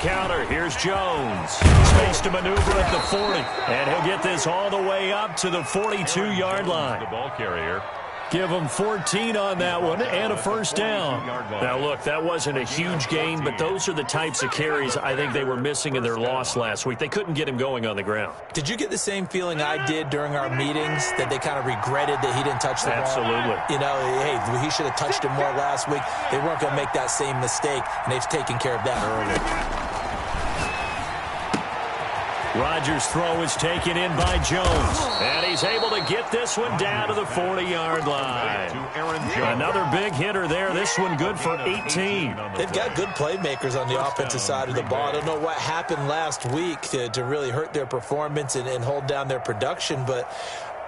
counter. Here's Jones. Space to maneuver at the 40. And he'll get this all the way up to the 42-yard line. The ball carrier. Give them 14 on that one and a first down. Now, look, that wasn't a huge gain, but those are the types of carries I think they were missing in their loss last week. They couldn't get him going on the ground. Did you get the same feeling I did during our meetings, that they kind of regretted that he didn't touch the ball? Absolutely. You know, hey, he should have touched it more last week. They weren't going to make that same mistake, and they've taken care of that early. Rodgers' throw is taken in by Jones. And he's able to get this one down to the 40-yard line. Another big hitter there. This one good for 18. They've got good playmakers on the offensive side of the ball. I don't know what happened last week to really hurt their performance and hold down their production, but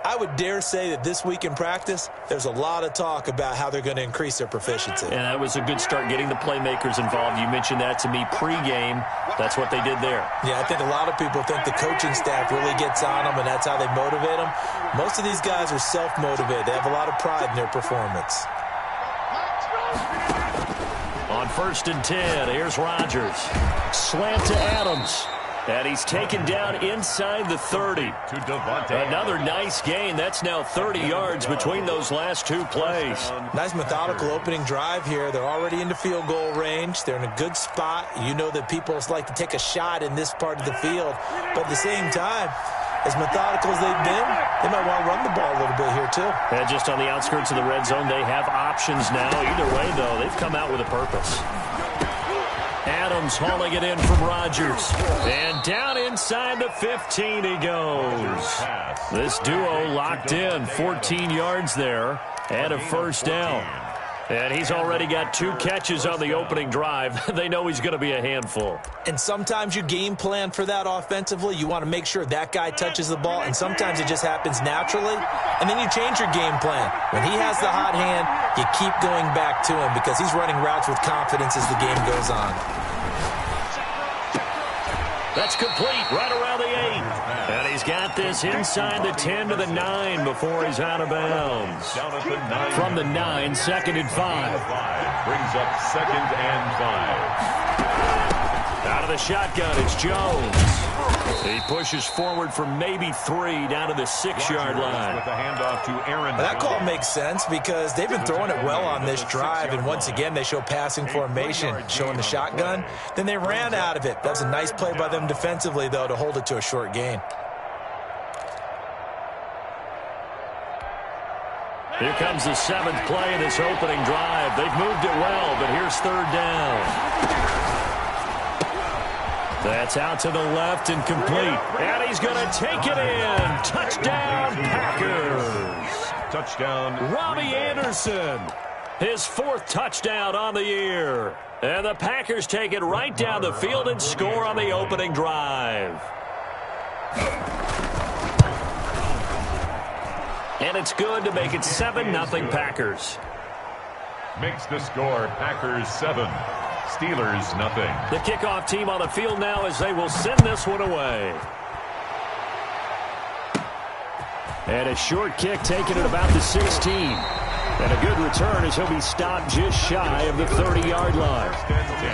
I would dare say that this week in practice, there's a lot of talk about how they're going to increase their proficiency. And that was a good start, getting the playmakers involved. You mentioned that to me pregame. That's what they did there. Yeah, I think a lot of people think the coaching staff really gets on them, and that's how they motivate them. Most of these guys are self-motivated. They have a lot of pride in their performance. On 1st and 10, here's Rodgers. Slant to Adams. And he's taken down inside the 30. Another nice gain. That's now 30 yards between those last two plays. Nice methodical opening drive here. They're already into field goal range. They're in a good spot. You know that people like to take a shot in this part of the field. But at the same time, as methodical as they've been, they might want to run the ball a little bit here too. And just on the outskirts of the red zone, they have options now. Either way, though, they've come out with a purpose. Adams hauling it in from Rodgers. And down inside the 15 he goes. This duo locked in, 14 yards there and a first down. And he's already got 2 catches on the opening drive. They know he's going to be a handful. And sometimes you game plan for that offensively. You want to make sure that guy touches the ball, and sometimes it just happens naturally. And then you change your game plan. When he has the hot hand, you keep going back to him because he's running routes with confidence as the game goes on. That's complete right around the 8. And he's got this inside the 10 to the 9 before he's out of bounds. From the 9, 2nd and 5. Brings up 2nd and 5. Out of the shotgun, it's Jones. He pushes forward for maybe 3 down to the 6-yard line. With the handoff to Aaron. That call makes sense because they've been throwing it well on this drive, and once again they show passing formation, showing the shotgun. Then they ran out of it. That's a nice play by them defensively, though, to hold it to a short gain. Here comes the 7th play of this opening drive. They've moved it well, but here's 3rd down. That's out to the left and complete. And he's going to take it in. Touchdown, Packers. Touchdown, Robbie Anderson. His 4th touchdown on the year. And the Packers take it right down the field and score on the opening drive. And it's good to make it 7-0 Packers. Makes the score Packers 7. Steelers nothing. The kickoff team on the field now as they will send this one away. And a short kick taken at about the 16. And a good return as he'll be stopped just shy of the 30-yard line. 1st and 10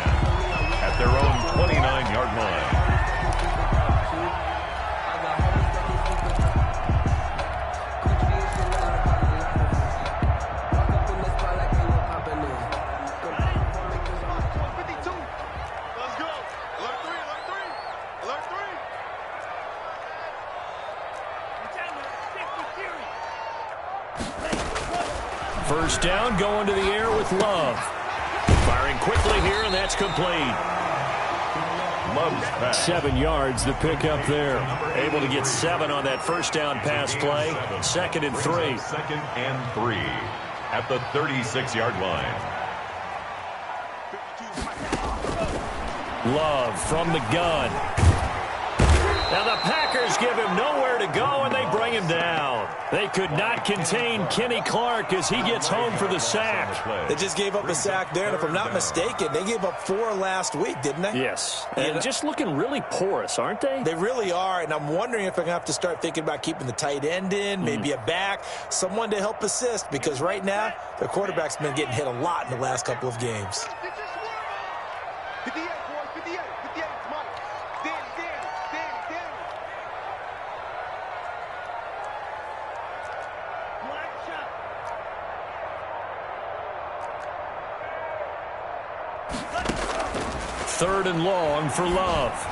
at their own 29-yard line. First down, going to the air with Love. Firing quickly here, and that's complete. Love's pass. 7 yards, the pickup there. Able to get 7 on that first down pass play. 2nd and 3. 2nd and 3 at the 36-yard line. Love from the gun. Now the Packers give him nowhere to go, and they bring him down. They could not contain Kenny Clark as he gets home for the sack. They just gave up a sack there, and if I'm not mistaken, they gave up 4 last week, didn't they? Yes, and just looking really porous, aren't they? They really are, and I'm wondering if I'm going to have to start thinking about keeping the tight end in, maybe a back, someone to help assist, because right now, their quarterback's been getting hit a lot in the last couple of games. 58, boys, 58, 58. 3rd and long for Love.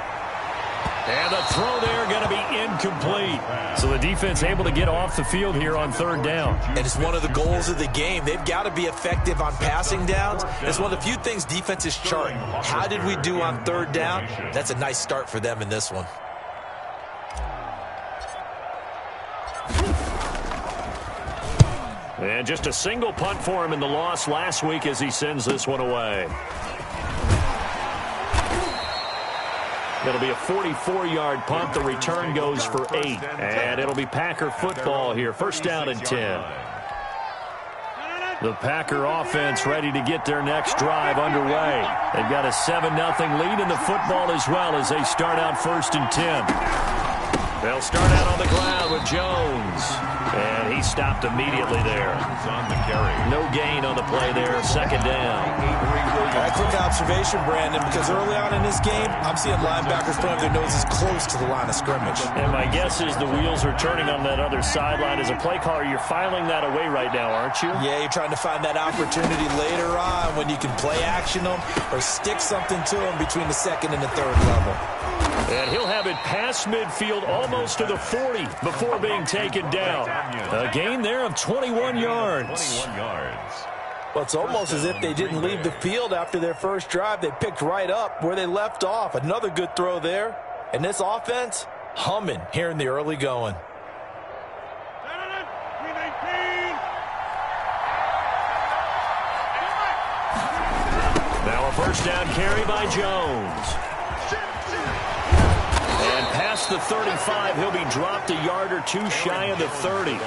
And the throw there going to be incomplete. So the defense able to get off the field here on 3rd down. And it's one of the goals of the game. They've got to be effective on passing downs. It's one of the few things defenses chart. How did we do on 3rd down? That's a nice start for them in this one. And just a single punt for him in the loss last week as he sends this one away. It'll be a 44-yard punt. The return goes for 8. And it'll be Packer football here. 1st down and 10. The Packer offense ready to get their next drive underway. They've got a 7-0 lead in the football as well as they start out 1st and 10. They'll start out on the ground with Jones. And he stopped immediately there. No gain on the play there. 2nd down. A quick observation, Brandon, because early on in this game, I'm seeing linebackers putting their noses close to the line of scrimmage. And my guess is the wheels are turning on that other sideline. As a play caller, you're filing that away right now, aren't you? Yeah, you're trying to find that opportunity later on when you can play action them or stick something to them between the 2nd and the 3rd level. And he'll have it past midfield almost to the 40 before being taken down. A gain there of 21 yards. Well, it's almost as if they didn't leave the field after their first drive. They picked right up where they left off. Another good throw there. And this offense, humming here in the early going. Now a 1st down carry by Jones. And past the 35, he'll be dropped a yard or two shy of the 30.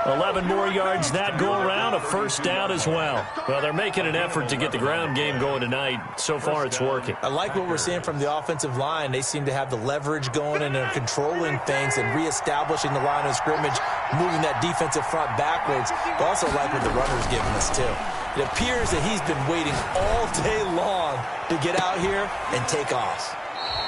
11 more yards that go around, a 1st down as well. Well, they're making an effort to get the ground game going tonight. So far, it's working. I like what we're seeing from the offensive line. They seem to have the leverage going and they're controlling things and reestablishing the line of scrimmage, moving that defensive front backwards. But also like what the runner's giving us, too. It appears that he's been waiting all day long to get out here and take off.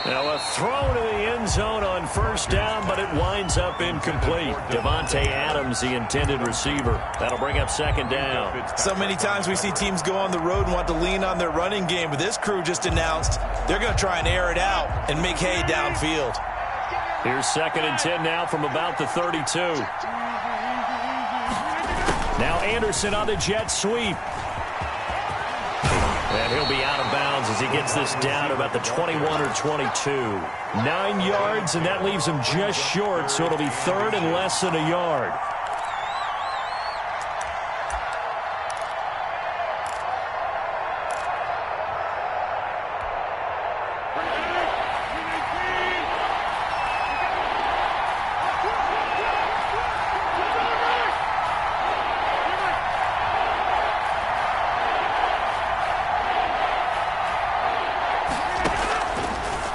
Now a throw to the end zone on 1st down, but it winds up incomplete. Devontae Adams, the intended receiver. That'll bring up 2nd down. So many times we see teams go on the road and want to lean on their running game, but this crew just announced they're going to try and air it out and make hay downfield. Here's 2nd and 10 now from about the 32. Now Anderson on the jet sweep. And he'll be out of bounds as he gets this down to about the 21 or 22. 9 yards, and that leaves him just short, so it'll be 3rd and less than a yard.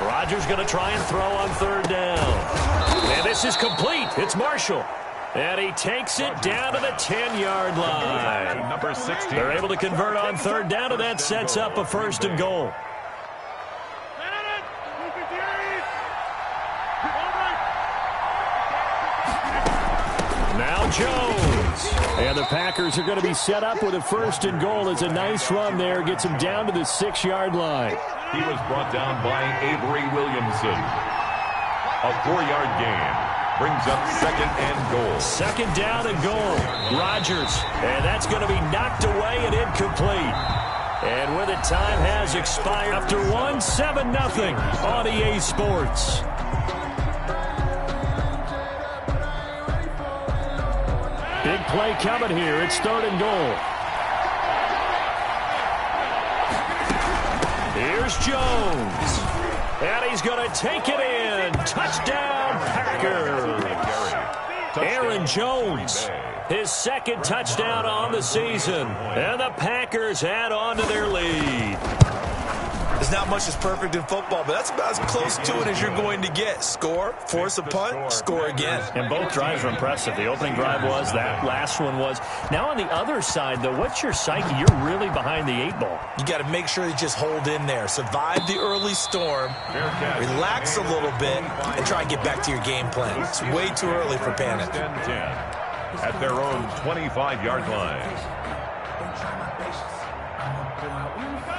Rodgers going to try and throw on 3rd down. And this is complete. It's Marshall. And he takes it down to the 10-yard line. Number 16. They're able to convert on 3rd down, and that sets up a 1st and goal. Now Jones. And the Packers are going to be set up with a 1st and goal. It's a nice run there. Gets him down to the 6-yard line. He was brought down by Avery Williamson. A 4-yard gain brings up 2nd and goal. 2nd down and goal. Rodgers. And that's going to be knocked away and incomplete. And with it, time has expired. After 7-0 on EA Sports. Big play coming here. It's 3rd and goal. Here's Jones. And he's going to take it in. Touchdown, Packers. Aaron Jones, his 2nd touchdown on the season. And the Packers add on to their lead. There's not much that's perfect in football, but that's about as close to it as you're going to get. Score, force a punt, score again. And both drives were impressive. The opening drive was, that last one was. Now on the other side, though, what's your psyche? You're really behind the 8 ball. You got to make sure you just hold in there. Survive the early storm, relax a little bit, and try and get back to your game plan. It's way too early for panic. 10 at their own 25-yard line.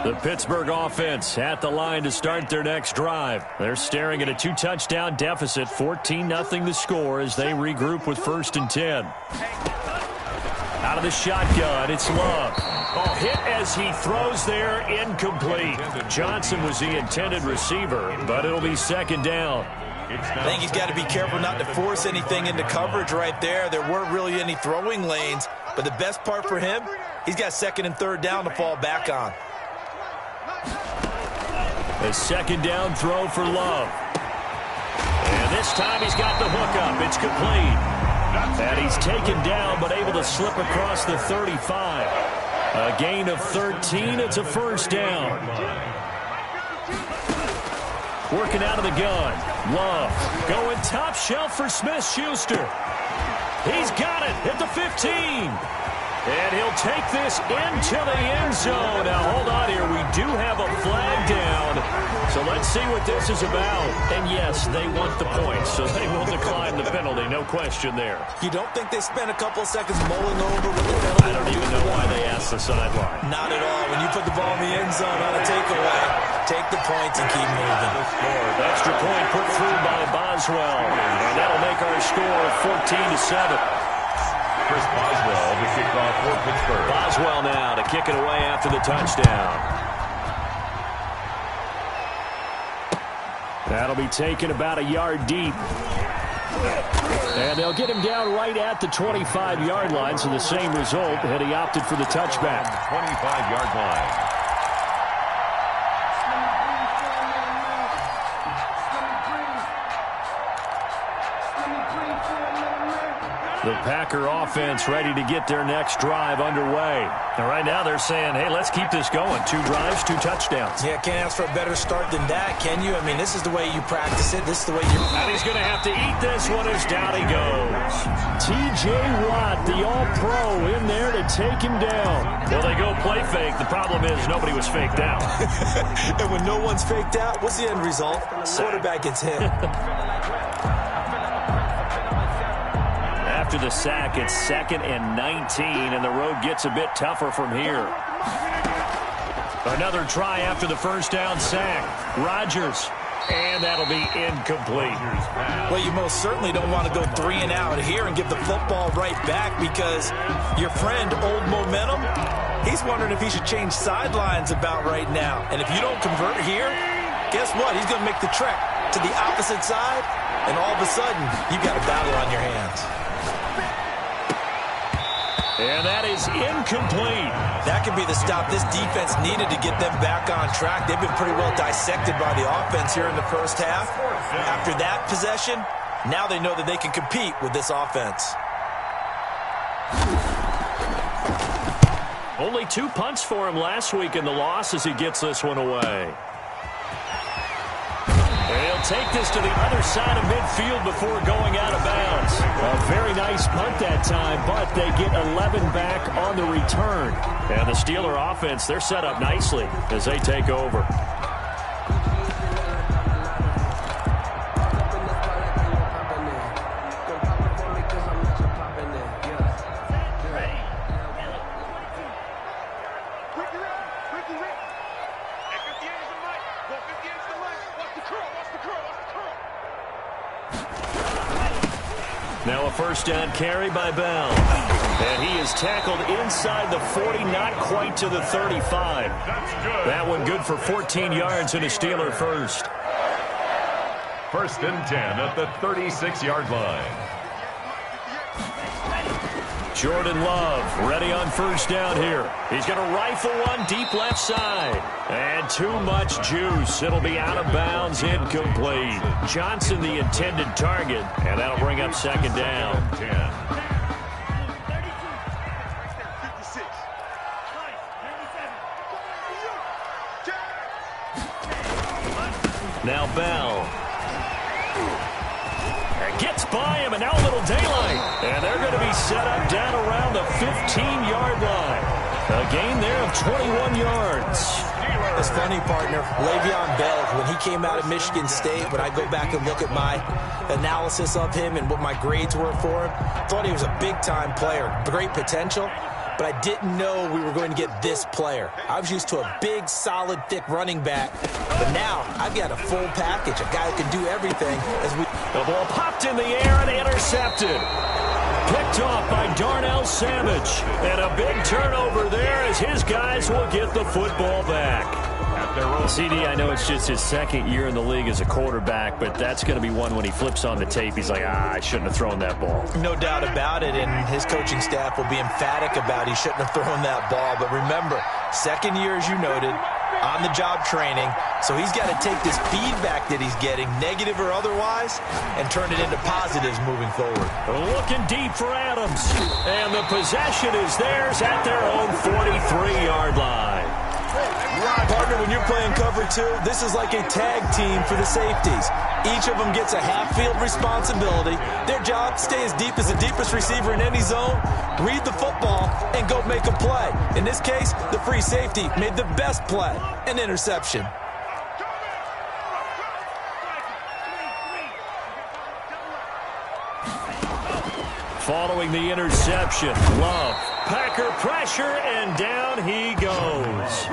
The Pittsburgh offense at the line to start their next drive. They're staring at a 2-touchdown deficit, 14-0 the score as they regroup with 1st and 10. Out of the shotgun, it's Love. Oh, hit as he throws there, incomplete. Johnson was the intended receiver, but it'll be 2nd down. I think he's got to be careful not to force anything into coverage right there. There weren't really any throwing lanes, but the best part for him, he's got 2nd and 3rd down to fall back on. A 2nd down throw for Love. And this time he's got the hook up. It's complete. And he's taken down but able to slip across the 35. A gain of 13. It's a 1st down. Working out of the gun. Love going top shelf for Smith-Schuster. He's got it at the 15. And he'll take this into the end zone. Now, hold on here. We do have a flag down. So let's see what this is about. And, yes, they want the points, so they will decline the penalty. No question there. You don't think they spent a couple of seconds mulling over with the penalty? I don't even know why they asked the sideline. Not at all. When you put the ball in the end zone on a takeaway, take the points and keep moving. Extra point put through by Boswell. And that'll make our score 14-7. Chris Boswell, the kickoff for Pittsburgh. Boswell now to kick it away after the touchdown. That'll be taken about a yard deep. And they'll get him down right at the 25-yard line, so the same result had he opted for the touchback. 25-yard line. The Packer offense ready to get their next drive underway. And right now they're saying, hey, let's keep this going. 2 drives, 2 touchdowns. Yeah, can't ask for a better start than that, can you? I mean, this is the way you practice it. This is the way you... And he's going to have to eat this one as down he goes. T.J. Watt, the all-pro, in there to take him down. Well, they go play fake. The problem is nobody was faked out. And when no one's faked out, what's the end result? Quarterback gets hit. After the sack, it's 2nd and 19, and the road gets a bit tougher from here. Another try after the 1st down sack. Rodgers, and that'll be incomplete. Well, you most certainly don't want to go 3 and out here and give the football right back because your friend, Old Momentum, he's wondering if he should change sidelines about right now. And if you don't convert here, guess what? He's going to make the trek to the opposite side, and all of a sudden, you've got a battle on your hands. And that is incomplete. That could be the stop this defense needed to get them back on track. They've been pretty well dissected by the offense here in the 1st half. After that possession, now they know that they can compete with this offense. Only 2 punts for him last week in the loss as he gets this one away. They'll take this to the other side of midfield before going out of bounds. A very nice punt that time, but they get 11 back on the return. And the Steeler offense, they're set up nicely as they take over. Now a 1st down carry by Bell. And he is tackled inside the 40, not quite to the 35. That one good for 14 yards and a Steeler first. 1st and 10 at the 36-yard line. Jordan Love ready on 1st down here. He's going to rifle one deep left side. And too much juice. It'll be out of bounds, incomplete. Johnson the intended target, and that'll bring up 2nd down. 10. Now Bell. Gets by him, and now a little daylight. And they're going to be set up down around the 15-yard line. A gain there of 21 yards. It's funny, partner. Le'Veon Bell, when he came out of Michigan State, when I go back and look at my analysis of him and what my grades were for him, thought he was a big-time player, great potential. but I didn't know we were going to get this player. I was used to a big, solid, thick running back, but now I've got a full package, a guy who can do everything. The ball popped in the air and intercepted. Picked off by Darnell Savage. And a big turnover there as his guys will get the football back. CD, I know it's just his second year in the league as a quarterback, but that's going to be one when he flips on the tape. He's like, I shouldn't have thrown that ball. No doubt about it, and his coaching staff will be emphatic about he shouldn't have thrown that ball. But remember, second year, as you noted, on-the-job training, so he's got to take this feedback that he's getting, negative or otherwise, and turn it into positives moving forward. Looking deep for Adams, and the possession is theirs at their own 43-yard line. Partner, when you're playing cover two, this is like a tag team for the safeties. Each of them gets a half-field responsibility. Their job, stay as deep as the deepest receiver in any zone, read the football, and go make a play. In this case, the free safety made the best play, an interception. Following the interception, Love. Packer pressure, and down he goes.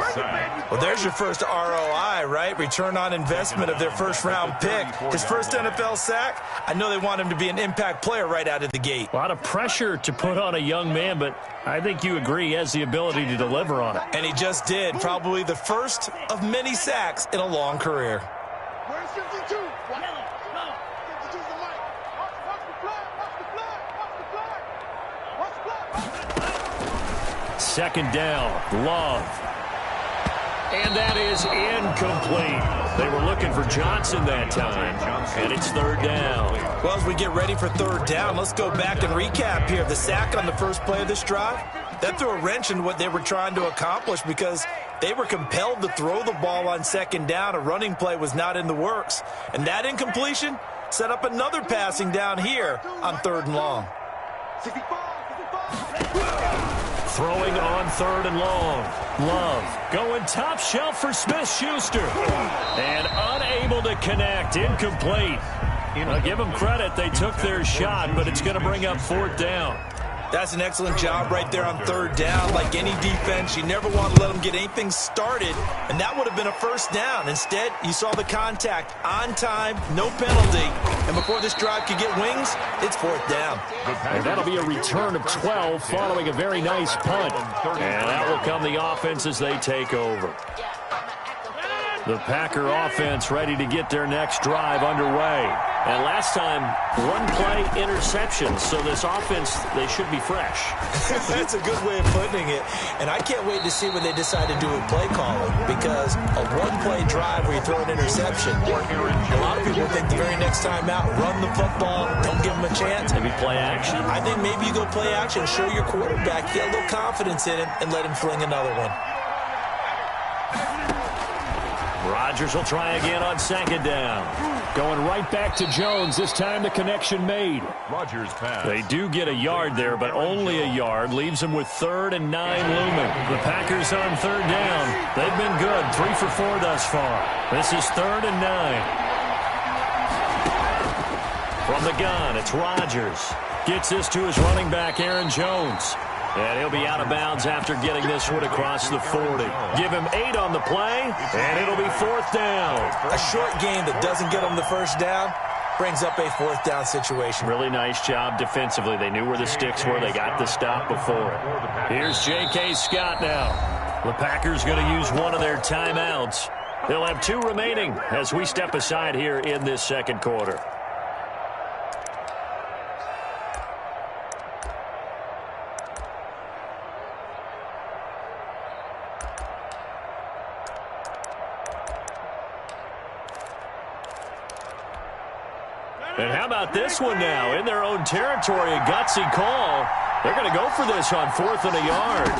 Well, there's your first ROI, right? Return on investment of their first-round pick. His first NFL sack, I know they want him to be an impact player right out of the gate. A lot of pressure to put on a young man, but I think you agree he has the ability to deliver on it. And he just did. Probably the first of many sacks in a long career. Where's 52? Second down, Love. And that is incomplete. They were looking for Johnson that time, and it's third down. Well, as we get ready for third down, let's go back and recap here. The sack on the first play of this drive, that threw a wrench in what they were trying to accomplish because they were compelled to throw the ball on second down. A running play was not in the works. And that incompletion set up another passing down here on third and long. Throwing on third and long. Love going top shelf for Smith-Schuster. And unable to connect. Incomplete. I'll give them credit. They took their shot, but it's going to bring up fourth down. That's an excellent job right there on third down. Like any defense, you never want to let them get anything started, and that would have been a first down. Instead, you saw the contact on time, no penalty, and before this drive could get wings, it's fourth down. And that'll be a return of 12 following a very nice punt. And that will come the offense as they take over. The Packer offense ready to get their next drive underway. And last time, one play interception. So this offense, they should be fresh. That's a good way of putting it. And I can't wait to see when they decide to do a play calling, because a one-play drive where you throw an interception, a lot of people think the very next time out, run the football, don't give them a chance. Maybe play action? I think maybe you go play action, show your quarterback, get a little confidence in him, and let him fling another one. Rodgers will try again on second down. Going right back to Jones. This time the connection made. Rodgers pass. They do get a yard there, but only a yard. Leaves them with 3rd and 9 looming. The Packers on third down. They've been good. 3 for 4 thus far. This is 3rd and 9. From the gun, it's Rodgers. Gets this to his running back, Aaron Jones. And he'll be out of bounds after getting this one across the 40. Give him 8 on the play, and it'll be fourth down. A short game that doesn't get them the first down brings up a fourth down situation. Really nice job defensively. They knew where the sticks were. They got the stop before it. Here's J.K. Scott now. The Packers going to use one of their timeouts. They'll have 2 remaining as we step aside here in this second quarter. And how about this one now? In their own territory, a gutsy call. They're going to go for this on 4th and a yard.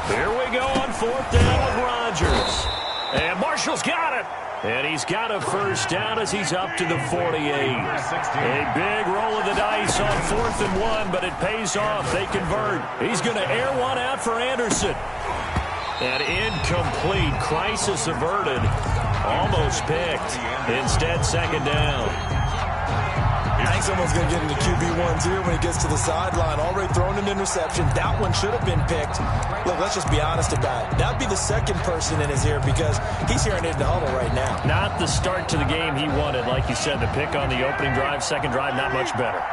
Here we go on 4th down with Rodgers. And Marshall's got it. And he's got a first down as he's up to the 48. A big roll of the dice on 4th and 1, but it pays off. They convert. He's going to air one out for Anderson. And incomplete. Crisis averted. Almost picked. Instead, second down. I think someone's going to get into QB1s here when he gets to the sideline. Already thrown an interception. That one should have been picked. Look, let's just be honest about it. That would be the second person in his ear because he's hearing it in the huddle right now. Not the start to the game he wanted. Like you said, the pick on the opening drive, second drive, not much better.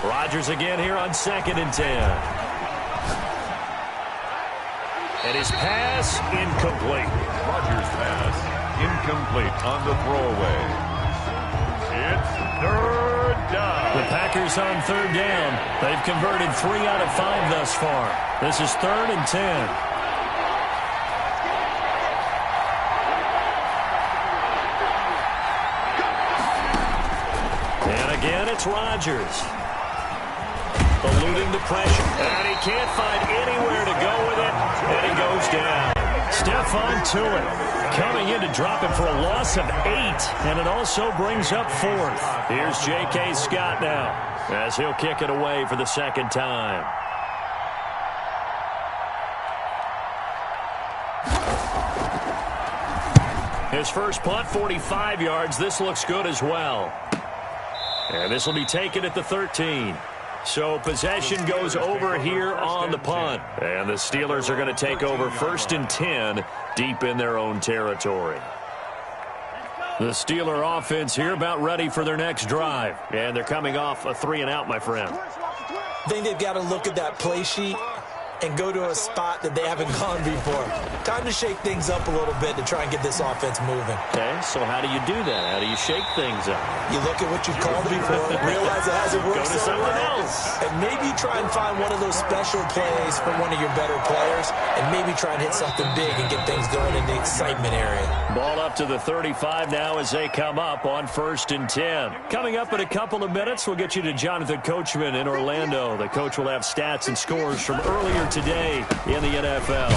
Rodgers again here on 2nd and 10. And his pass incomplete. Rodgers' pass incomplete on the throwaway. It's 3rd down. The Packers on 3rd down. They've converted 3 out of 5 thus far. This is 3rd and 10. And again, it's Rodgers. Eluding the pressure. And he can't find anywhere to go with it. And he goes down. Stephon Tuitt coming in to drop him for a loss of 8. And it also brings up 4th. Here's J.K. Scott now as he'll kick it away for the second time. His first punt, 45 yards. This looks good as well. And this will be taken at the 13. So possession goes over here on the punt. And the Steelers are going to take over 1st and 10 deep in their own territory. The Steeler offense here about ready for their next drive. And they're coming off a 3-and-out, my friend. I think they've got to look at that play sheet and go to a spot that they haven't gone before. Time to shake things up a little bit to try and get this offense moving. Okay, so how do you do that? How do you shake things up? You look at what you've called before, realize it hasn't worked Go to so something well, else. and maybe try and find one of those special plays from one of your better players, and maybe try and hit something big and get things going in the excitement area. Ball up to the 35 now as they come up on 1st and 10. Coming up in a couple of minutes, we'll get you to Jonathan Coachman in Orlando. The coach will have stats and scores from earlier today in the NFL.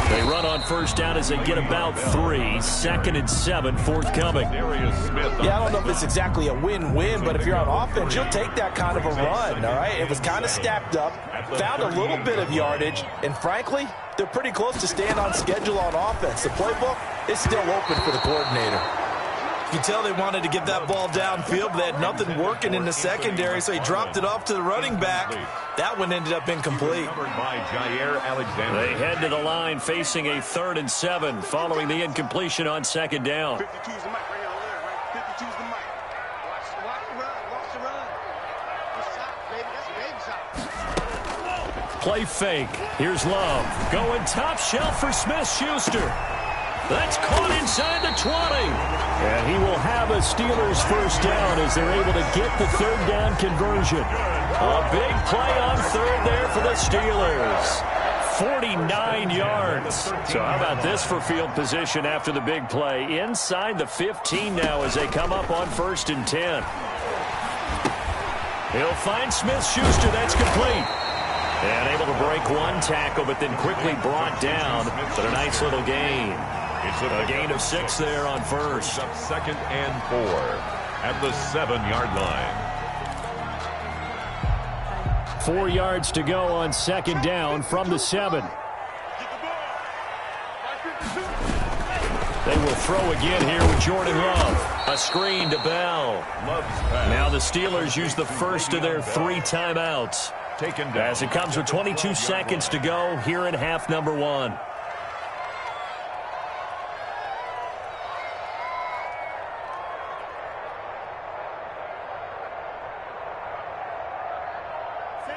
They run on 1st down as they get about 3. 2nd and 7 forthcoming. Yeah, I don't know if it's exactly a win-win, but if you're on offense, you'll take that kind of a run, all right? It was kind of stacked up, found a little bit of yardage, and frankly, they're pretty close to staying on schedule on offense. The playbook is still open for the coordinator. You can tell they wanted to get that ball downfield, but they had nothing working in the secondary, so he dropped it off to the running back. That one ended up incomplete. They head to the line facing a 3rd and 7 following the incompletion on 2nd down. 52's the mic right here, right? 52's the mic. Watch the run. Watch the run. That's baby shot. Play fake. Here's Love. Going top shelf for Smith-Schuster. That's caught inside the 20. And he will have a Steelers 1st down as they're able to get the 3rd down conversion. A big play on 3rd there for the Steelers. 49 yards. So how about this for field position after the big play? Inside the 15 now as they come up on 1st and 10. He'll find Smith-Schuster. That's complete. And able to break one tackle, but then quickly brought down. But a nice little gain. It's A gain of 6 there on 1st. 2nd and 4 at the 7-yard line. 4 yards to go on 2nd down from the 7. They will throw again here with Jordan Love. A screen to Bell. Now the Steelers use the first of their 3 timeouts. Taken down. As it comes with 22 seconds to go here in half number 1.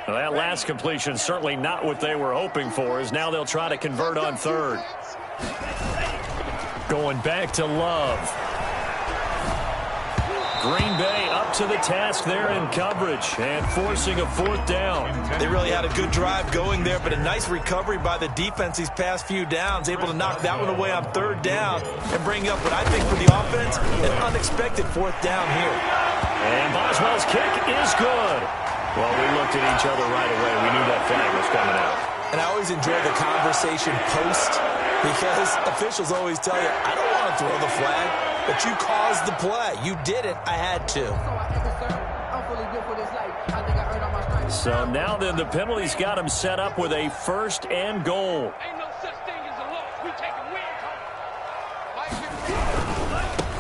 Well, that last completion certainly not what they were hoping for, as now they'll try to convert on 3rd. Going back to Love. Green Bay up to the task there in coverage and forcing a 4th down. They really had a good drive going there, but a nice recovery by the defense these past few downs, able to knock that one away on 3rd down and bring up what I think for the offense, an unexpected 4th down here. And Boswell's kick is good. Well, we looked at each other right away. We knew that flag was coming out. And I always enjoy the conversation post because officials always tell you, I don't want to throw the flag, but you caused the play. You did it. I had to. So now then the penalty's got him set up with a 1st and goal. Ain't no such thing as a loss. We take a win.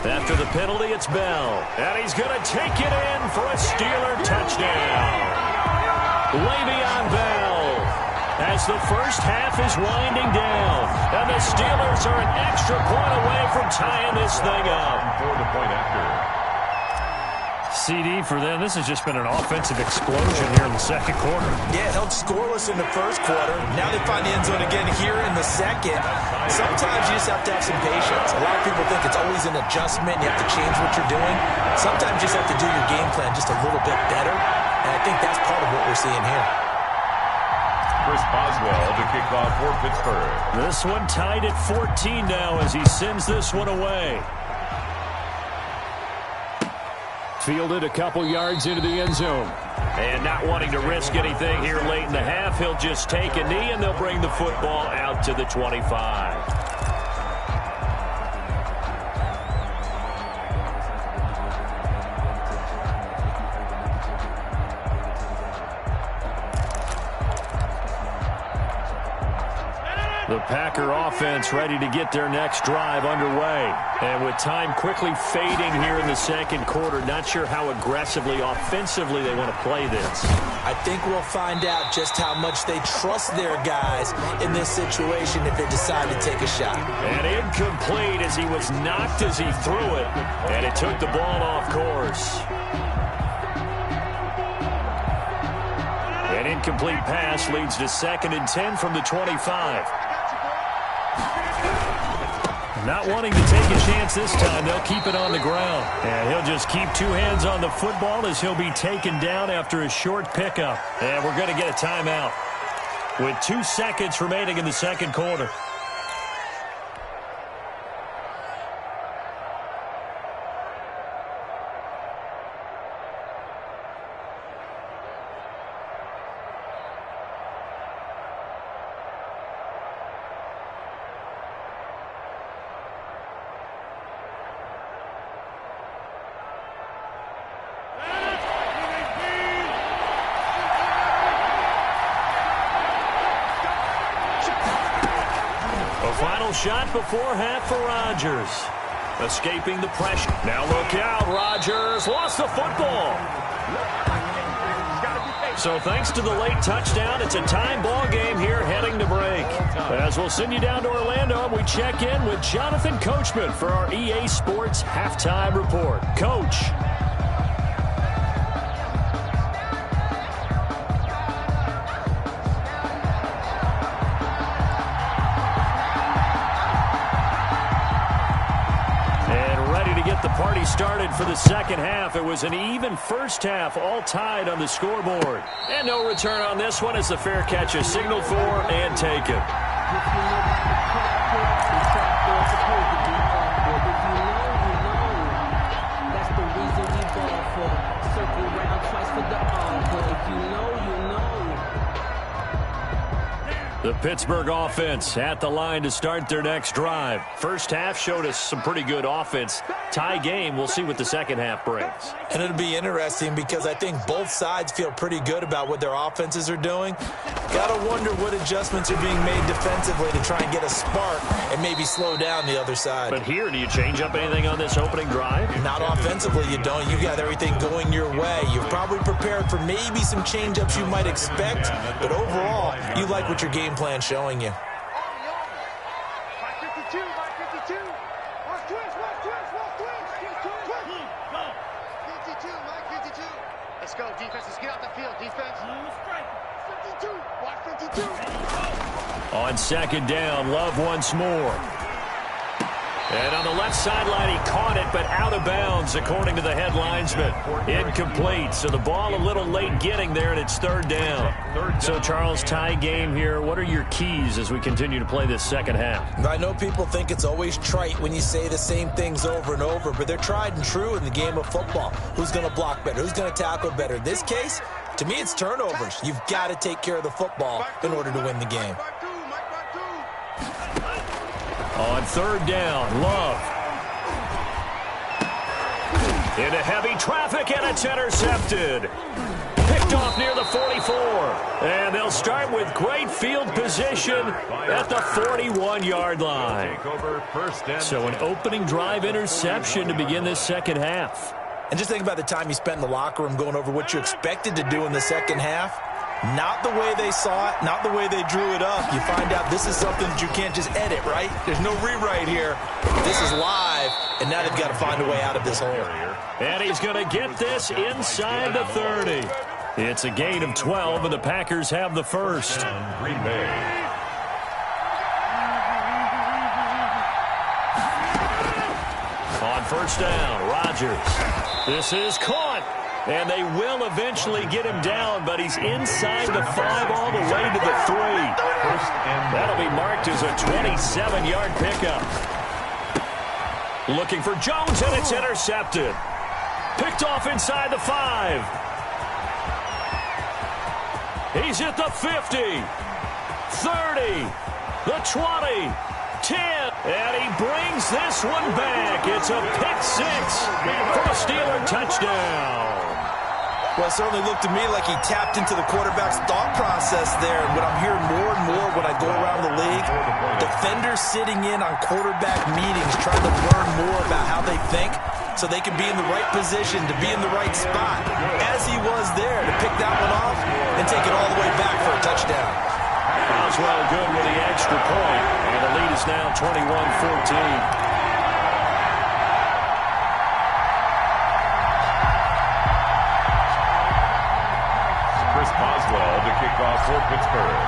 After the penalty, it's Bell. And he's going to take it in for a Steeler touchdown. Le'Veon Bell, as the first half is winding down. And the Steelers are an extra point away from tying this thing up. For the point after. CD for them, this has just been an offensive explosion here in the second quarter. Yeah, held scoreless in the first quarter. Now they find the end zone again here in the second. Sometimes you just have to have some patience. A lot of people think it's always an adjustment. You have to change what you're doing. Sometimes you just have to do your game plan just a little bit better. And I think that's part of what we're seeing here. Chris Boswell to kick off for Pittsburgh. This one tied at 14 now as he sends this one away. Fielded a couple yards into the end zone. And not wanting to risk anything here late in the half, he'll just take a knee and they'll bring the football out to the 25. The Packer offense ready to get their next drive underway. And with time quickly fading here in the second quarter, not sure how aggressively, offensively they want to play this. I think we'll find out just how much they trust their guys in this situation if they decide to take a shot. And incomplete as he was knocked as he threw it. And it took the ball off course. An incomplete pass leads to 2nd and 10 from the 25. Not wanting to take a chance this time, they'll keep it on the ground. And he'll just keep two hands on the football as he'll be taken down after a short pickup. And we're going to get a timeout with 2 seconds remaining in the second quarter. Final shot before half for Rodgers. Escaping the pressure. Now look out, Rodgers lost the football. So thanks to the late touchdown, it's a time ball game here heading to break. As we'll send you down to Orlando, we check in with Jonathan Coachman for our EA Sports Halftime Report. Coach. The party started for the second half. It was an even first half, all tied on the scoreboard. And no return on this one as the fair catch is signaled for and taken. That's the reason we ball for. Circle round twice for the encore. If you know, you know. The Pittsburgh offense at the line to start their next drive. First half showed us some pretty good offense. Tie game, we'll see what the second half brings. And it'll be interesting because I think both sides feel pretty good about what their offenses are doing. Got to wonder what adjustments are being made defensively to try and get a spark and maybe slow down the other side. But here, do you change up anything on this opening drive? Not offensively, you don't. You got everything going your way. You've probably prepared for maybe some change-ups you might expect, but overall, you like what your game plan's showing you. Let's go, defense. Let's get out the field, defense. 52. Watch 52. On second down, Love once more. And on the left sideline, he caught it, but out of bounds, according to the head linesman. Incomplete, so the ball a little late getting there, and it's third down. So, Charles, tie game here. What are your keys as we continue to play this second half? I know people think it's always trite when you say the same things over and over, but they're tried and true in the game of football. Who's going to block better? Who's going to tackle better? In this case, to me, it's turnovers. You've got to take care of the football in order to win the game. On third down, Love. Into heavy traffic, and it's intercepted. Picked picked off near the 44. And they'll start with great field position at the 41-yard line. So an opening drive interception to begin this second half. And just think about the time you spent in the locker room going over what you expected to do in the second half. Not the way they saw it, not the way they drew it up. You find out this is something that you can't just edit, right? There's no rewrite here. This is live, and now they've got to find a way out of this hole. And he's going to get this inside the 30. It's a gain of 12, and the Packers have the first. Green Bay. On first down, Rodgers. This is caught, and they will eventually get him down, but he's inside the 5 all the way to the 3. That'll be marked as a 27-yard pickup. Looking for Jones, and it's intercepted. Picked off inside the 5. He's at the 50, 30, the 20, 10. And he brings this one back. It's a pick 6 for a Steeler touchdown. Well, it certainly looked to me like he tapped into the quarterback's thought process there. And what I'm hearing more and more when I go around the league, defenders sitting in on quarterback meetings trying to learn more about how they think so they can be in the right position to be in the right spot, as he was there to pick that one off and take it all the way back for a touchdown. Oswell good with the extra point, and the lead is now 21-14. Oswell to kick off for Pittsburgh.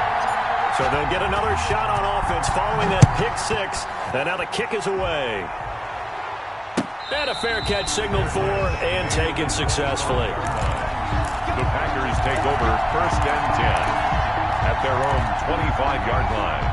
So they'll get another shot on offense following that pick 6. And now the kick is away. And a fair catch signaled for and taken successfully. The Packers take over first and 10 at their own 25-yard line.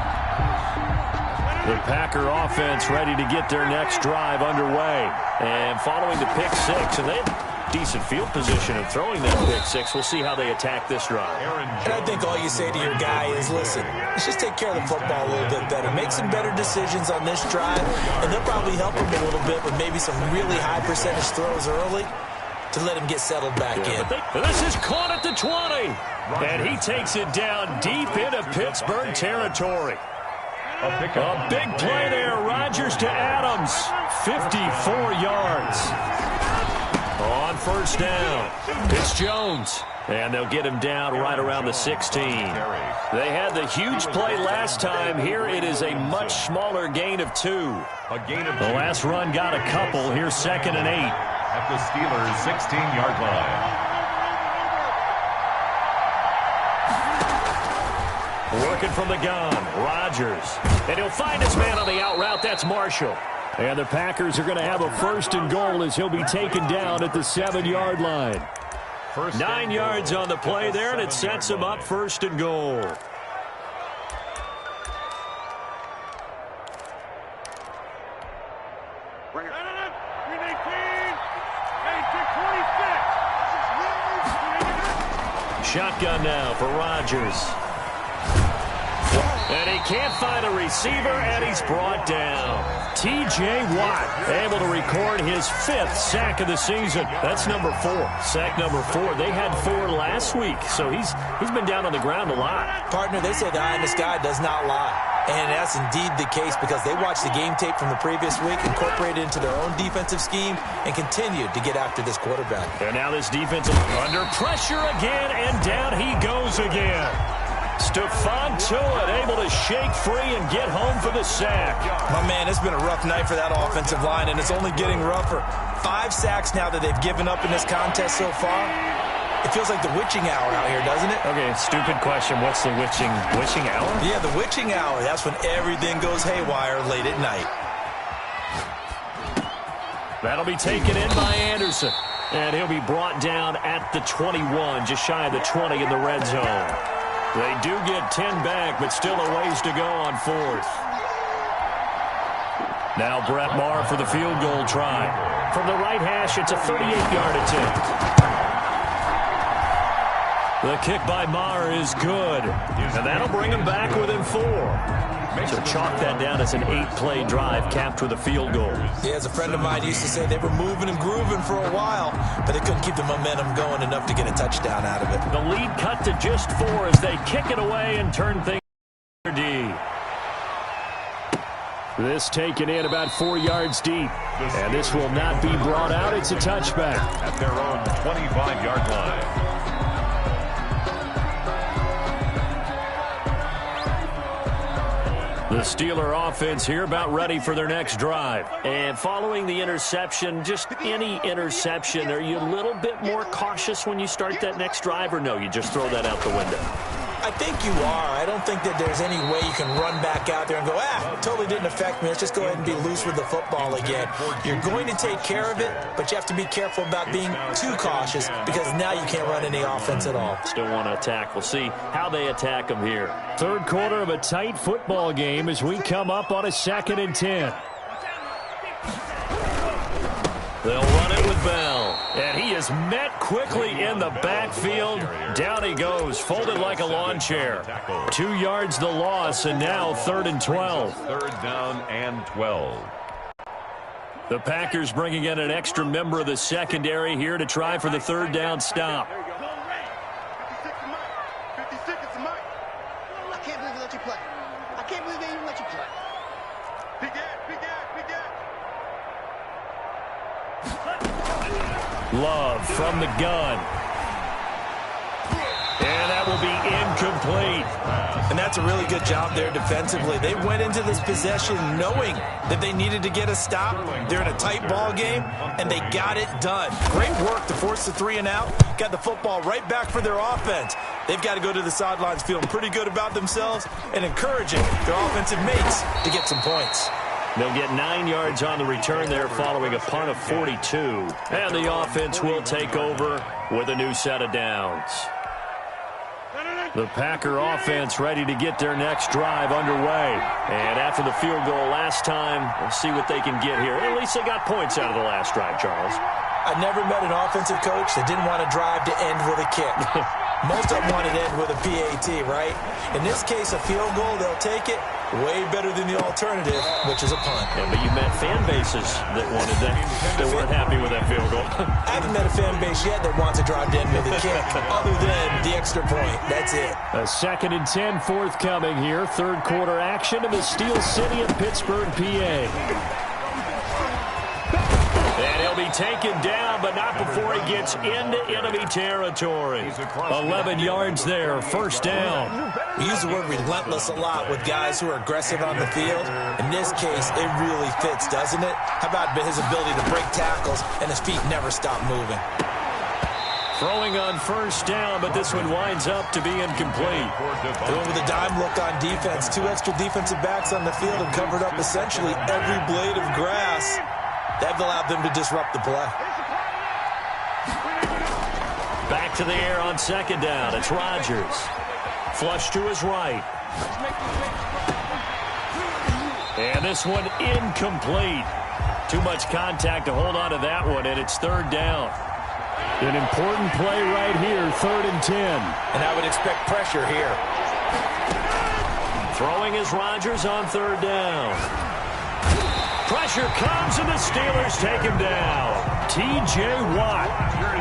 The Packer offense ready to get their next drive underway. And following the pick 6, and they have decent field position of throwing that pick 6. We'll see how they attack this drive. And I think all you say to your guy is, listen, let's just take care of the football a little bit better. Make some better decisions on this drive, and they'll probably help him a little bit with maybe some really high percentage throws early to let him get settled back in. This is caught at the 20, and he takes it down deep into Pittsburgh territory. A big play there. Rodgers to Adams, 54 yards. On first down, it's Jones, and they'll get him down right around the 16. They had the huge play last time. Here it is a much smaller gain of 2. The last run got a couple. Here's 2nd and 8. At the Steelers' 16-yard line. Working from the gun, Rodgers. And he'll find his man on the out route. That's Marshall. And the Packers are going to have a first and goal as he'll be taken down at the 7-yard line. 9 yards on the play there, and it sets him up first and goal. Shotgun now for Rodgers. And he can't find a receiver, and he's brought down. T.J. Watt able to record his 5th sack of the season. That's number 4. Sack number 4. They had 4 last week, so he's been down on the ground a lot. Partner, they say the eye in the sky does not lie. And that's indeed the case because they watched the game tape from the previous week, incorporated it into their own defensive scheme, and continued to get after this quarterback. And now this defense under pressure again, and down he goes again. Stephon Tuitt able to shake free and get home for the sack. My man, it's been a rough night for that offensive line, and it's only getting rougher. 5 sacks now that they've given up in this contest so far. It feels like the witching hour out here, doesn't it? Okay, stupid question. What's the witching hour? Yeah, the witching hour. That's when everything goes haywire late at night. That'll be taken in by Anderson. And he'll be brought down at the 21, just shy of the 20 in the red zone. They do get 10 back, but still a ways to go on 4th. Now Brett Maher for the field goal try. From the right hash, it's a 38-yard attempt. The kick by Maher is good, and that'll bring him back within 4. So chalk that down as an 8-play drive capped with a field goal. Yeah, as a friend of mine used to say, they were moving and grooving for a while, but they couldn't keep the momentum going enough to get a touchdown out of it. The lead cut to just 4 as they kick it away and turn things D. This taken in about 4 yards deep. And this will not be brought out. It's a touchback. At their own 25-yard line. The Steeler offense here about ready for their next drive. And following the interception, just any interception, are you a little bit more cautious when you start that next drive, or no, you just throw that out the window? I think you are. I don't think that there's any way you can run back out there and go, totally didn't affect me. Let's just go ahead and be loose with the football again. You're going to take care of it, but you have to be careful about being too cautious because now you can't run any offense at all. Still want to attack. We'll see how they attack them here. Third quarter of a tight football game as we come up on a 2nd and 10. They'll run it with Bell. And he is met quickly in the backfield. Down he goes, folded like a lawn chair. 2 yards the loss, and now 3rd and 12. 3rd down and 12. The Packers bringing in an extra member of the secondary here to try for the 3rd down stop. 56, it's Mike. I can't believe they let you play. I can't believe they even let you play. Big Ed, big Ed, big Ed. Love from the gun. And that will be incomplete. And that's a really good job there defensively. They went into this possession knowing that they needed to get a stop. They're in a tight ball game, and they got it done. Great work to force the 3 and out. Got the football right back for their offense. They've got to go to the sidelines feeling pretty good about themselves and encouraging their offensive mates to get some points. They'll get 9 yards on the return there following a punt of 42. And the offense will take over with a new set of downs. The Packer offense ready to get their next drive underway. And after the field goal last time, we'll see what they can get here. At least they got points out of the last drive, Charles. I never met an offensive coach that didn't want to drive to end with a kick. Most of them wanted to end with a PAT, right? In this case, a field goal, they'll take it. Way better than the alternative, which is a punt. Yeah, but you met fan bases that wanted that. They weren't happy with that field goal. I haven't met a fan base yet that wants to drive to end with a kick, other than the extra point. That's it. A 2nd and 10 forthcoming here. 3rd quarter action in the Steel City of Pittsburgh, PA. And he'll be taken down, but not before he gets into enemy territory. 11 yards there, 1st down. We use the word relentless a lot with guys who are aggressive on the field. In this case, it really fits, doesn't it? How about his ability to break tackles and his feet never stop moving? Throwing on 1st down, but this one winds up to be incomplete. Going with a dime look on defense. 2 extra defensive backs on the field and covered up essentially every blade of grass. That allowed them to disrupt the play. Back to the air on 2nd down. It's Rodgers. Flush to his right. And this one incomplete. Too much contact to hold on to that one, and it's 3rd down. An important play right here, 3rd and 10. And I would expect pressure here. Throwing is Rodgers on 3rd down. Pressure comes, and the Steelers take him down. T.J. Watt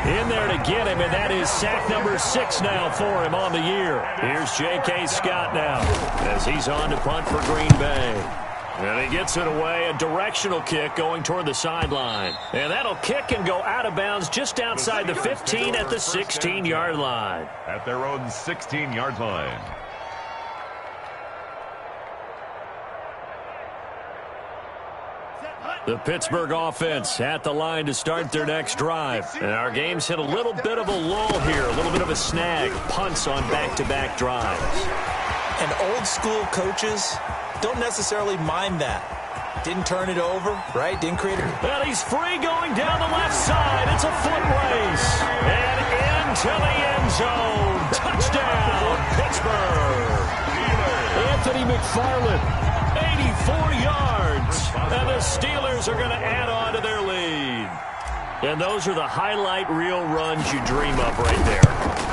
in there to get him, and that is sack number 6 now for him on the year. Here's J.K. Scott now as he's on to punt for Green Bay. And he gets it away, a directional kick going toward the sideline. And that'll kick and go out of bounds just outside the 15 at the 16-yard line. At their own 16-yard line. The Pittsburgh offense at the line to start their next drive. And our game's hit a little bit of a lull here, a little bit of a snag. Punts on back-to-back drives. And old-school coaches don't necessarily mind that. Didn't turn it over, right? Didn't create it. And he's free going down the left side. It's a foot race. And into the end zone. Touchdown, Pittsburgh. Anthony McFarland, 84 yards. And the Steelers are going to add on to their lead. And those are the highlight reel runs you dream of right there.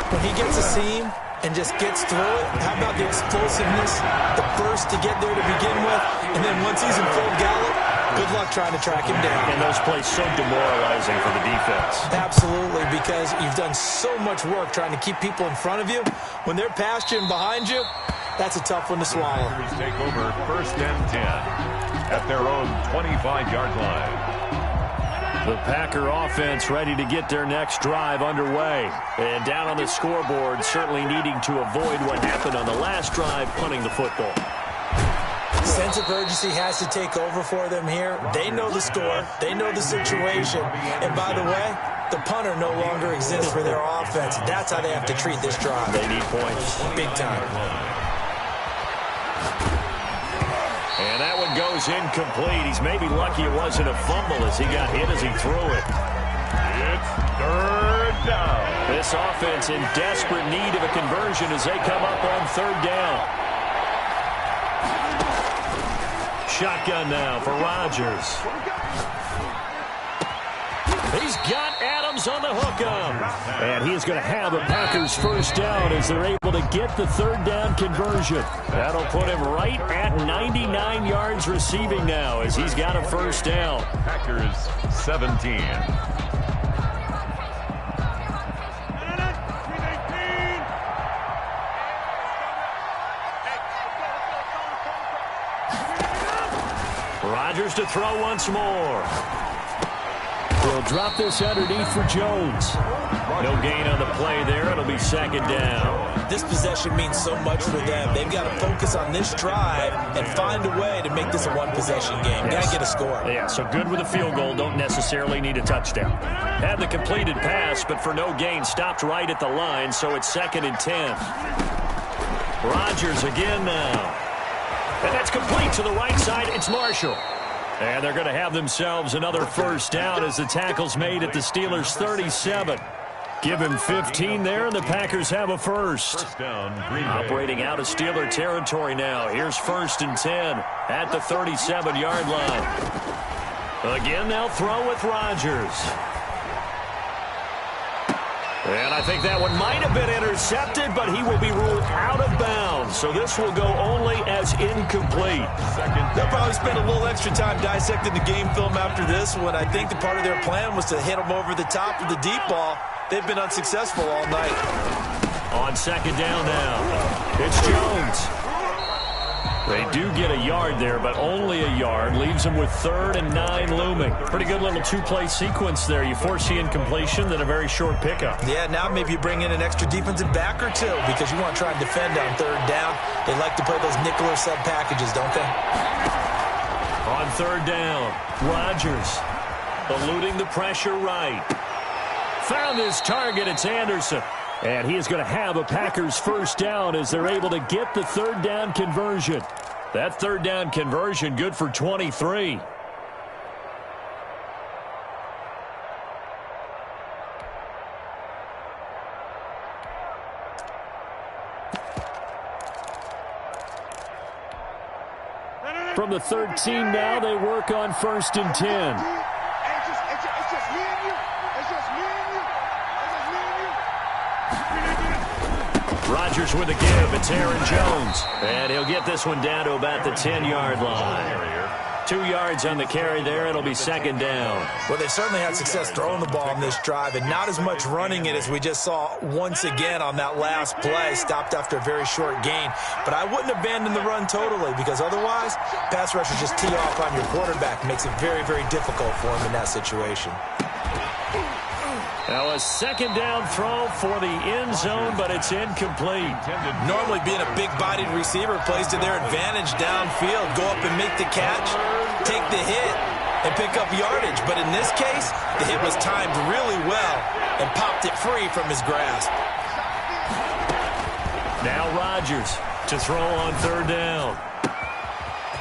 When he gets a seam and just gets through it, how about the explosiveness, the burst to get there to begin with, and then once he's in full gallop, good luck trying to track him down. And those plays so demoralizing for the defense. Absolutely, because you've done so much work trying to keep people in front of you. When they're past you and behind you, that's a tough one to swallow. Take over 1st and 10 at their own 25-yard line. The Packer offense ready to get their next drive underway. And down on the scoreboard, certainly needing to avoid what happened on the last drive, punting the football. Sense of urgency has to take over for them here. They know the score. They know the situation. And by the way, the punter no longer exists for their offense. That's how they have to treat this drive. They need points. Big time. And that one goes incomplete. He's maybe lucky it wasn't a fumble as he got hit as he threw it. It's 3rd down. This offense in desperate need of a conversion as they come up on 3rd down. Shotgun now for Rodgers. He's got Adams on the hook-up. And he's going to have a Packers 1st down as they're able to get the 3rd down conversion. That'll put him right at 99 yards receiving now as he's got a 1st down. Packers 17. Rodgers to throw once more. They'll drop this underneath for Jones. No gain on the play there. It'll be 2nd down. This possession means so much for them. They've got to focus on this drive and find a way to make this a one-possession game. Got to get a score. Yeah, so good with a field goal. Don't necessarily need a touchdown. Had the completed pass, but for no gain, stopped right at the line, so it's 2nd and 10. Rodgers again now. And that's complete to the right side. It's Marshall. And they're going to have themselves another 1st down as the tackle's made at the Steelers' 37. Give him 15 there, and the Packers have a 1st. Down, operating out of Steeler territory now. Here's 1st and 10 at the 37-yard line. Again, they'll throw with Rodgers. And I think that one might have been intercepted, but he will be ruled out of bounds. So this will go only as incomplete. They'll probably spend a little extra time dissecting the game film after this one. I think the part of their plan was to hit them over the top of the deep ball. They've been unsuccessful all night. On 2nd down now, it's Jones. They do get a yard there, but only a yard. Leaves them with 3rd and 9 looming. Pretty good little 2-play sequence there. You force the incompletion, then a very short pickup. Yeah, now maybe you bring in an extra defensive back or two because you want to try and defend on 3rd down. They like to play those nickel or sub packages, don't they? On 3rd down, Rodgers eluding the pressure right. Found his target. It's Anderson. And he is going to have a Packers 1st down as they're able to get the 3rd down conversion. That 3rd down conversion good for 23. From the 13 now, they work on 1st and 10. Rodgers with a give. It's Aaron Jones. And he'll get this one down to about the 10-yard line. 2 yards on the carry there. It'll be 2nd down. Well, they certainly had success throwing the ball on this drive and not as much running it as we just saw once again on that last play. Stopped after a very short gain. But I wouldn't abandon the run totally because otherwise, pass rushers just tee off on your quarterback. Makes it very, very difficult for him in that situation. Now a 2nd down throw for the end zone, but it's incomplete. Normally being a big-bodied receiver plays to their advantage downfield. Go up and make the catch, take the hit, and pick up yardage. But in this case, the hit was timed really well and popped it free from his grasp. Now Rodgers to throw on 3rd down.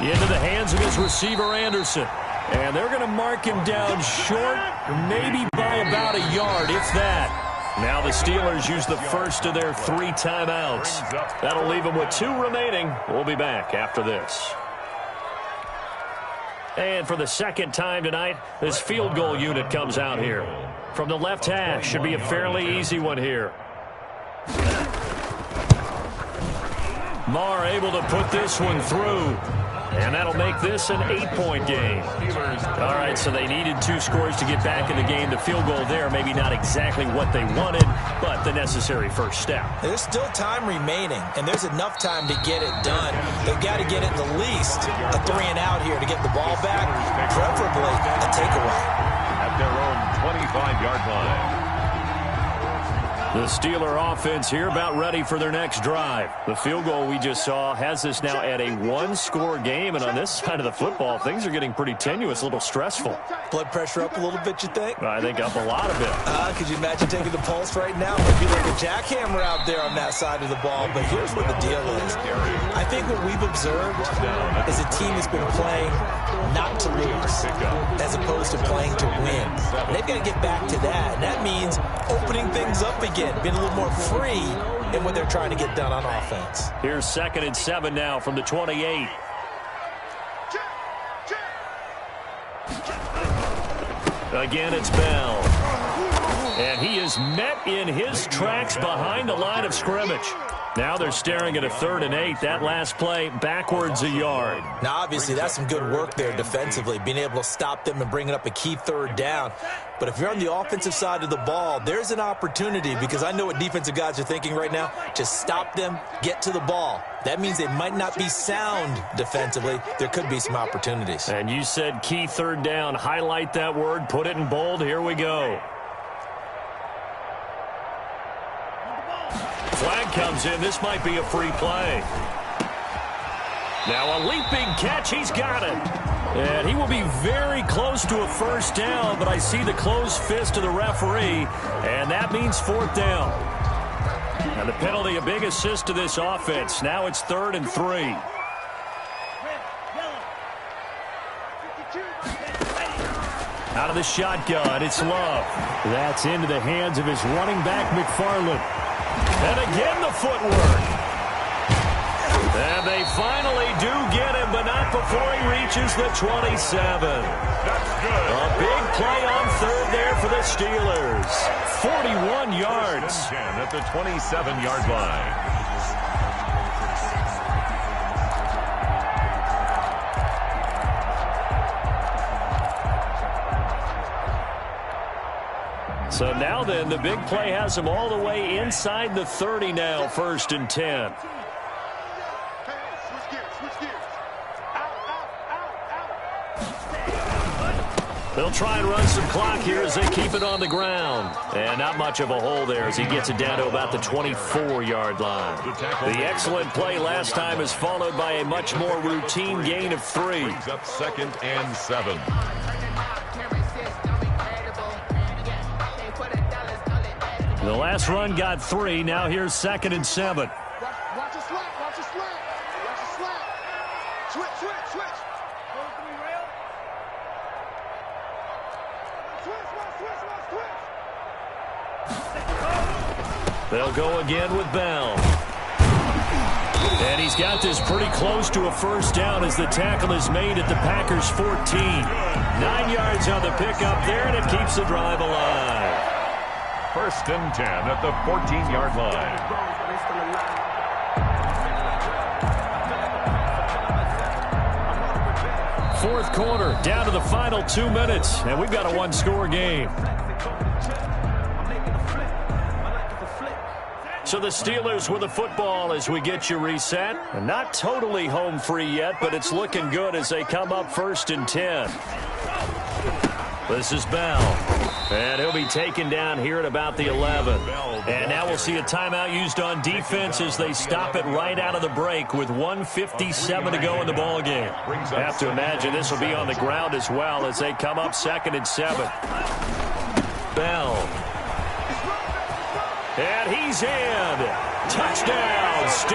Into the hands of his receiver, Anderson. And they're going to mark him down short, maybe by about a yard, if that. Now the Steelers use the first of their 3 timeouts. That'll leave them with 2 remaining. We'll be back after this. And for the 2nd time tonight, this field goal unit comes out here. From the left hash, should be a fairly easy one here. Marr able to put this one through. And that'll make this an 8-point game. All right, so they needed 2 scores to get back in the game. The field goal there, maybe not exactly what they wanted, but the necessary first step. There's still time remaining, and there's enough time to get it done. They've got to get it the least a 3-and-out here to get the ball back, preferably a takeaway. At their own 25-yard line. The Steeler offense here about ready for their next drive. The field goal we just saw has us now at a 1-score game, and on this side of the football, things are getting pretty tenuous, a little stressful. Blood pressure up a little bit, you think? I think up a lot of it. Could you imagine taking the pulse right now? It might be like a jackhammer out there on that side of the ball, but here's what the deal is. I think what we've observed is a team that's been playing not to lose as opposed to playing to win. They've got to get back to that, and that means opening things up again, being a little more free in what they're trying to get done on offense. Here's 2nd and 7 now from the 28. Again, it's Bell. And he is met in his tracks behind the line of scrimmage. Now they're staring at a 3rd and 8. That last play, backwards a yard. Now, obviously, that's some good work there defensively, being able to stop them and bringing up a key 3rd down. But if you're on the offensive side of the ball, there's an opportunity, because I know what defensive guys are thinking right now. Just stop them, get to the ball. That means they might not be sound defensively. There could be some opportunities. And you said key 3rd down. Highlight that word, put it in bold. Here we go. Flag comes in. This might be a free play. Now a leaping catch. He's got it. And he will be very close to a first down, but I see the closed fist of the referee, and that means 4th down. And the penalty, a big assist to this offense. Now it's 3rd and 3. Out of the shotgun, it's Love. That's into the hands of his running back, McFarland. And again, the footwork. And they finally do get him, but not before he reaches the 27. That's good. A big play on 3rd there for the Steelers. 41 yards. 10 at the 27-yard line. So now then, the big play has him all the way inside the 30 now, 1st and 10. They'll try and run some clock here as they keep it on the ground. And not much of a hole there as he gets it down to about the 24-yard line. The excellent play last time is followed by a much more routine gain of 3. Brings up 2nd and 7. The last run got 3. Now here's 2nd and 7. Watch the slap. Watch the slap. Watch the slap. Switch. They'll go again with Bell. And he's got this pretty close to a first down as the tackle is made at the Packers' 14. 9 yards on the pickup there, and it keeps the drive alive. 1st and 10 at the 14-yard line. Fourth quarter, down to the final 2 minutes, and we've got a 1-score game. So the Steelers with the football as we get you reset. And not totally home free yet, but it's looking good as they come up 1st and 10. This is Bell. And he'll be taken down here at about the 11. And now we'll see a timeout used on defense as they stop it right out of the break with 1:57 to go in the ballgame. Have to imagine this will be on the ground as well as they come up 2nd and 7. Bell. And he's in. Touchdown, Steelers.